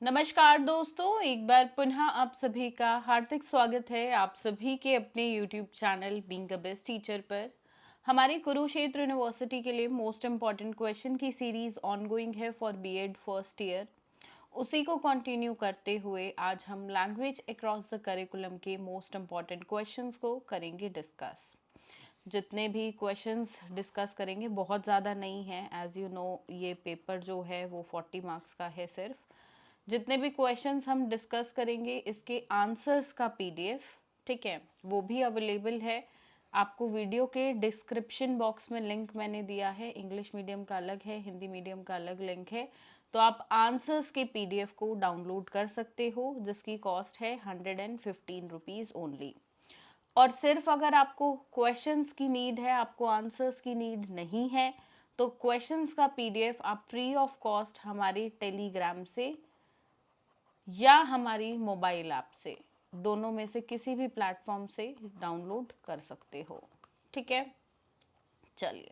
नमस्कार दोस्तों, एक बार पुनः आप सभी का हार्दिक स्वागत है आप सभी के अपने YouTube channel being a best teacher पर। हमारे कुरुक्षेत्र यूनिवर्सिटी के लिए मोस्ट इम्पॉर्टेंट क्वेश्चन की सीरीज ऑनगोइंग है फॉर बीएड फर्स्ट ईयर। उसी को कंटिन्यू करते हुए आज हम लैंग्वेज अक्रॉस द करिकुलम के मोस्ट इम्पॉर्टेंट क्वेश्चंस को करेंगे डिस्कस। जितने भी क्वेश्चंस डिस्कस करेंगे बहुत ज़्यादा नहीं है, एज यू नो ये पेपर जो है वो 40 मार्क्स का है सिर्फ। जितने भी क्वेश्चंस हम डिस्कस करेंगे इसके आंसर्स का पीडीएफ, ठीक है, वो भी अवेलेबल है। आपको वीडियो के डिस्क्रिप्शन बॉक्स में लिंक मैंने दिया है। इंग्लिश मीडियम का अलग है, हिंदी मीडियम का अलग लिंक है। तो आप आंसर्स के पीडीएफ को डाउनलोड कर सकते हो, जिसकी कॉस्ट है 115 रुपीज़ ओनली। और सिर्फ अगर आपको क्वेश्चंस की नीड है, आपको आंसर्स की नीड नहीं है, तो क्वेश्चंस का पीडीएफ आप फ्री ऑफ कॉस्ट हमारे टेलीग्राम से या हमारी मोबाइल ऐप से, दोनों में से किसी भी प्लेटफॉर्म से डाउनलोड कर सकते हो, ठीक है। चलिए,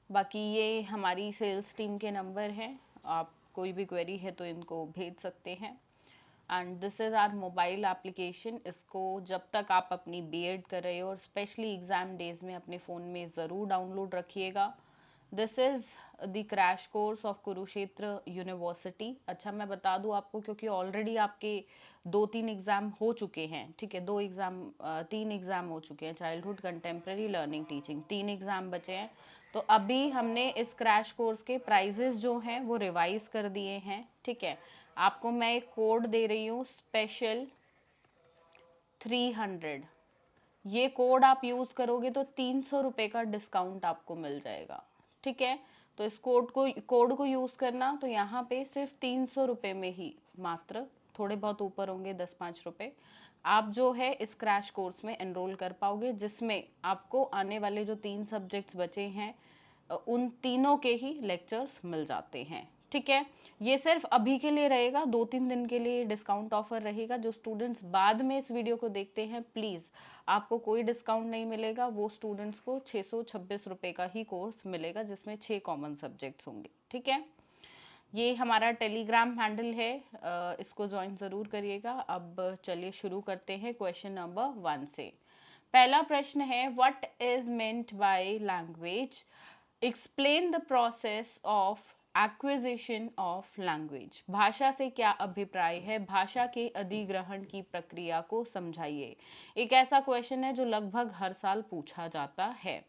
बाकी ये हमारी सेल्स टीम के नंबर हैं, आप कोई भी क्वेरी है तो इनको भेज सकते हैं। And this is our mobile application. इसको जब तक आप अपनी बीएड कर रहे हो और स्पेशली एग्ज़ाम डेज में अपने फ़ोन में ज़रूर डाउनलोड रखिएगा। This is the crash course of Kurukshetra university. अच्छा, मैं बता दूं आपको, क्योंकि ऑलरेडी आपके 2-3 एग्ज़ाम हो चुके हैं, ठीक है, 3 एग्ज़ाम हो चुके हैं। Childhood contemporary learning teaching 3 exam बचे हैं। तो अभी हमने इस क्रैश कोर्स के प्राइजेस जो हैं वो रिवाइज कर दिए हैं, ठीक है। आपको मैं एक कोड दे रही हूँ, स्पेशल 300। ये कोड आप यूज़ करोगे तो 300 रुपये का डिस्काउंट आपको मिल जाएगा, ठीक है। तो इस कोड को यूज़ करना, तो यहाँ पे सिर्फ 300 रुपये में ही, मात्र थोड़े बहुत ऊपर होंगे 10-5 रुपये, आप जो है इस क्रैश कोर्स में एनरोल कर पाओगे, जिसमें आपको आने वाले जो 3 सब्जेक्ट्स बचे हैं उन तीनों के ही लेक्चर्स मिल जाते हैं, ठीक है। ये सिर्फ अभी के लिए रहेगा, 2-3 दिन के लिए डिस्काउंट ऑफर रहेगा। जो स्टूडेंट्स बाद में इस वीडियो को देखते हैं, प्लीज़ आपको कोई डिस्काउंट नहीं मिलेगा। वो स्टूडेंट्स को 626 रुपये का ही कोर्स मिलेगा, जिसमें 6 कॉमन सब्जेक्ट्स होंगे, ठीक है। ये हमारा टेलीग्राम हैंडल है, इसको ज्वाइन ज़रूर करिएगा। अब चलिए शुरू करते हैं क्वेश्चन नंबर 1 से। पहला प्रश्न है, what is meant by language, explain the process of acquisition of language. भाषा से क्या अभिप्राय है, भाषा के अधिग्रहण की प्रक्रिया को समझाइए। एक ऐसा क्वेश्चन है जो लगभग हर साल पूछा जाता है।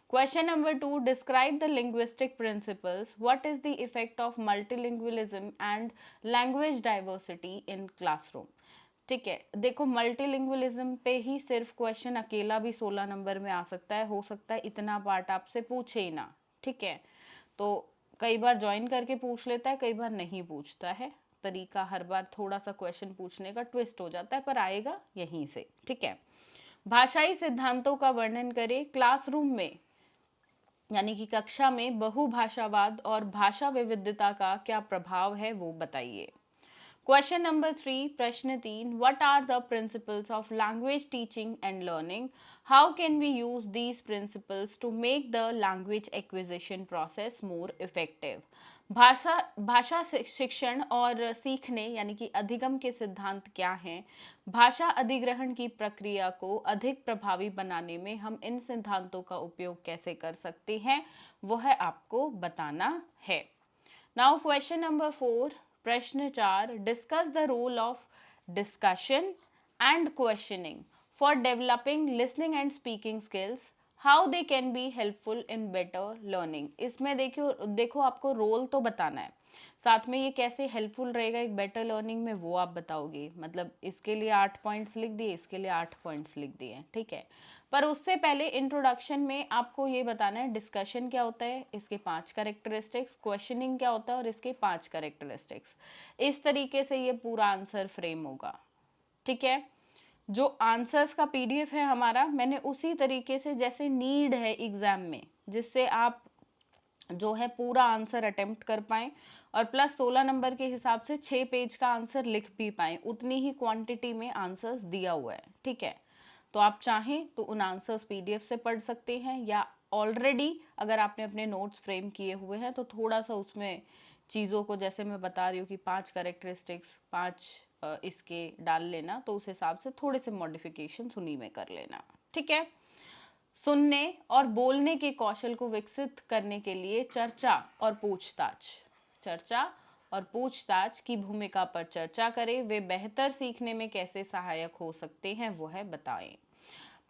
Question number 2, describe the linguistic principles. What is the effect of multilingualism and language diversity in classroom? ठीक है, देखो मल्टीलिंगुअलिज्म पे ही सिर्फ क्वेश्चन अकेला भी 16 नंबर में आ सकता है, हो सकता है इतना पार्ट आपसे पूछे ही ना, ठीक है। तो कई बार ज्वाइन करके पूछ लेता है, कई बार नहीं पूछता है। तरीका हर बार थोड़ा सा क्वेश्चन पूछने का ट्विस्ट हो जाता है, पर आएगा यहीं से, ठीक है। भाषाई सिद्धांतों का वर्णन करें। क्लासरूम में यानी कि कक्षा में बहुभाषावाद और भाषा विविधता का क्या प्रभाव है, वो बताइए। क्वेश्चन नंबर 3, प्रश्न 3, what are the principles of language teaching and learning, how can we use these principles to make the language acquisition process more effective. भाषा भाषा शिक्षण और सीखने यानी कि अधिगम के सिद्धांत क्या हैं, भाषा अधिग्रहण की प्रक्रिया को अधिक प्रभावी बनाने में हम इन सिद्धांतों का उपयोग कैसे कर सकते हैं, वह आपको बताना है। नाउ क्वेश्चन नंबर 4, प्रश्न 4, discuss the role of discussion and questioning for developing listening and speaking skills, how they can be helpful in better learning. इसमें देखो आपको रोल तो बताना है, साथ में ये कैसे हेल्पफुल रहेगा एक बेटर लर्निंग में, वो आप बताओगे। मतलब इसके लिए 8 पॉइंट्स लिख दिए, इसके लिए 8 पॉइंट्स लिख दिए, ठीक है। पर उससे पहले इंट्रोडक्शन में आपको ये बताना है डिस्कशन क्या होता है, इसके 5 कैरेक्टरिस्टिक्स, क्वेश्चनिंग क्या होता है और इसके 5 कैरेक्टरिस्टिक्स। इस तरीके से ये पूरा आंसर फ्रेम होगा, ठीक है। जो आंसर्स का पीडीएफ है हमारा, मैंने उसी तरीके से जैसे नीड है एग्जाम में, जिससे आप जो है पूरा आंसर अटेम्प्ट कर पाएँ और प्लस 16 नंबर के हिसाब से 6 पेज का आंसर लिख भी पाएँ, उतनी ही क्वांटिटी में आंसर्स दिया हुआ है, ठीक है। तो आप चाहें तो उन आंसर्स पीडीएफ से पढ़ सकते हैं, या ऑलरेडी अगर आपने अपने नोट्स फ्रेम किए हुए हैं तो थोड़ा सा उसमें चीज़ों को, जैसे मैं बता रही हूँ कि 5 करेक्टरिस्टिक्स, 5 इसके डाल लेना, तो उस हिसाब से थोड़े से मॉडिफिकेशन उन्हीं में कर लेना। ठीक है। सुनने और बोलने के कौशल को विकसित करने के लिए चर्चा और पूछताछ की भूमिका पर चर्चा करें। वे बेहतर सीखने में कैसे सहायक हो सकते हैं, वो है बताएं।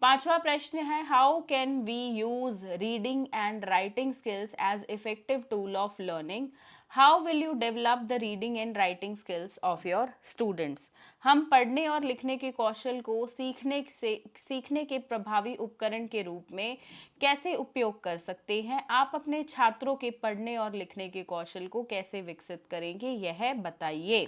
पांचवा प्रश्न है, how can we use reading and writing skills as effective tool of learning. How will you develop the reading and writing skills of your students. हम पढ़ने और लिखने के कौशल को सीखने के प्रभावी उपकरण के रूप में कैसे उपयोग कर सकते हैं। आप अपने छात्रों के पढ़ने और लिखने के कौशल को कैसे विकसित करेंगे, यह बताइए।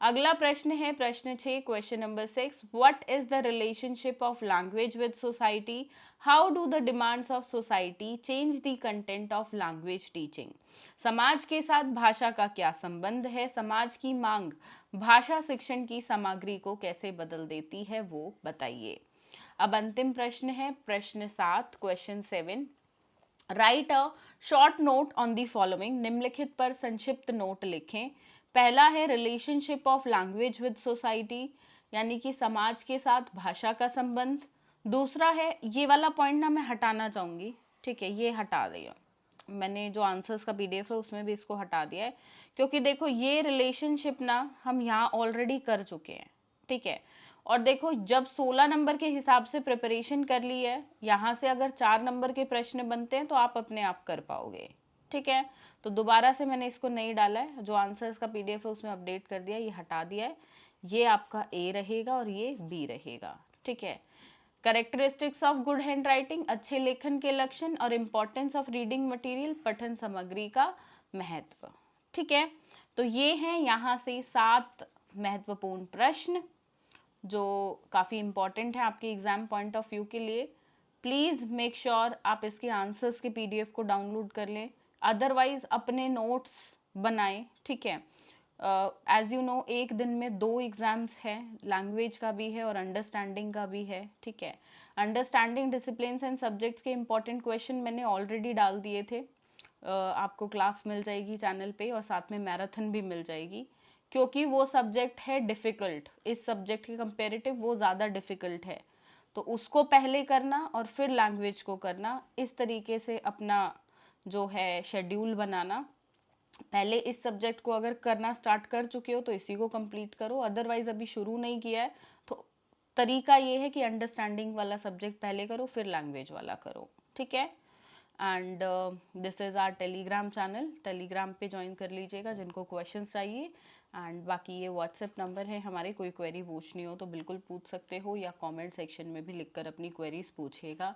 अगला प्रश्न है प्रश्न 6, question number 6, what is the relationship of language with society. How do the demands of society change the content of language teaching. समाज के साथ भाषा का क्या संबंध है। समाज की मांग भाषा शिक्षण की सामग्री को कैसे बदल देती है, वो बताइए। अब अंतिम प्रश्न है प्रश्न 7, question 7, right a short note on the following. निम्नलिखित पर संक्षिप्त नोट लिखें। पहला है relationship of language with society, यानी कि समाज के साथ भाषा का संबंध। दूसरा है, ये वाला पॉइंट ना मैं हटाना चाहूँगी, ठीक है, ये हटा दिया मैंने, जो आंसर्स का पीडीएफ है उसमें भी इसको हटा दिया है, क्योंकि देखो ये रिलेशनशिप ना हम यहाँ ऑलरेडी कर चुके हैं। ठीक है, और देखो जब 16 नंबर के हिसाब से प्रिपरेशन कर ली है, यहाँ से अगर 4 नंबर के प्रश्न बनते हैं तो आप अपने आप कर पाओगे। ठीक है, तो दोबारा से मैंने इसको नहीं डाला है, जो आंसर्स का पीडीएफ है उसमें अपडेट कर दिया, ये हटा दिया है, ये आपका ए रहेगा और ये बी रहेगा। ठीक है, characteristics of good hand writing, अच्छे लेखन के लक्षण, और इम्पोर्टेंस ऑफ रीडिंग मटेरियल, पठन सामग्री का महत्व। ठीक है, तो ये हैं यहाँ से 7 महत्वपूर्ण प्रश्न जो काफ़ी इंपॉर्टेंट है आपके एग्जाम पॉइंट ऑफ व्यू के लिए। प्लीज़ मेक श्योर आप इसके आंसर्स के पीडीएफ को डाउनलोड कर लें, अदरवाइज अपने नोट्स बनाएं। ठीक है, एज यू नो एक दिन में 2 एग्जाम्स हैं, लैंग्वेज का भी है और अंडरस्टैंडिंग का भी है। ठीक है, अंडरस्टैंडिंग डिसिप्लिन्स एंड सब्जेक्ट्स के इंपॉर्टेंट क्वेश्चन मैंने ऑलरेडी डाल दिए थे, आपको क्लास मिल जाएगी चैनल पे और साथ में मैराथन भी मिल जाएगी, क्योंकि वो सब्जेक्ट है डिफ़िकल्ट, इस सब्जेक्ट के कंपेरेटिव वो ज़्यादा डिफ़िकल्ट है, तो उसको पहले करना और फिर लैंग्वेज को करना, इस तरीके से अपना जो है शेड्यूल बनाना। पहले इस सब्जेक्ट को अगर करना स्टार्ट कर चुके हो तो इसी को कंप्लीट करो, अदरवाइज अभी शुरू नहीं किया है तो तरीका ये है कि अंडरस्टैंडिंग वाला सब्जेक्ट पहले करो फिर लैंग्वेज वाला करो। ठीक है, and this is our Telegram channel, Telegram पे ज्वाइन कर लीजिएगा जिनको क्वेश्चंस चाहिए। एंड बाकी ये व्हाट्सएप नंबर है हमारे, कोई क्वेरी पूछनी हो तो बिल्कुल पूछ सकते हो, या कमेंट सेक्शन में भी लिखकर अपनी क्वेरीज पूछिएगा।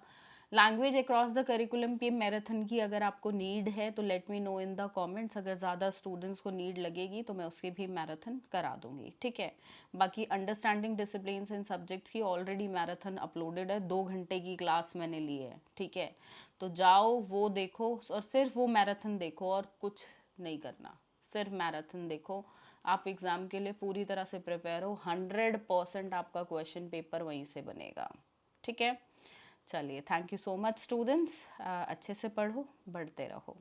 लैंग्वेज अक्रॉस द करिकुलम पे मैराथन की अगर आपको नीड है तो let me know in the comments, अगर ज़्यादा स्टूडेंट्स को नीड लगेगी तो मैं उसकी भी मैराथन करा दूंगी। ठीक है, बाकी अंडरस्टैंडिंग डिसिप्लिन्स इन सब्जेक्ट्स की ऑलरेडी मैराथन अपलोडेड है, 2 घंटे की क्लास मैंने ली है। ठीक है, तो जाओ वो देखो और सिर्फ वो मैराथन देखो और कुछ नहीं करना, सिर्फ मैराथन देखो, आप एग्ज़ाम के लिए पूरी तरह से प्रिपेयर हो, 100% आपका क्वेश्चन पेपर वहीं से बनेगा। ठीक है, चलिए, thank you so much students, अच्छे से पढ़ो, बढ़ते रहो।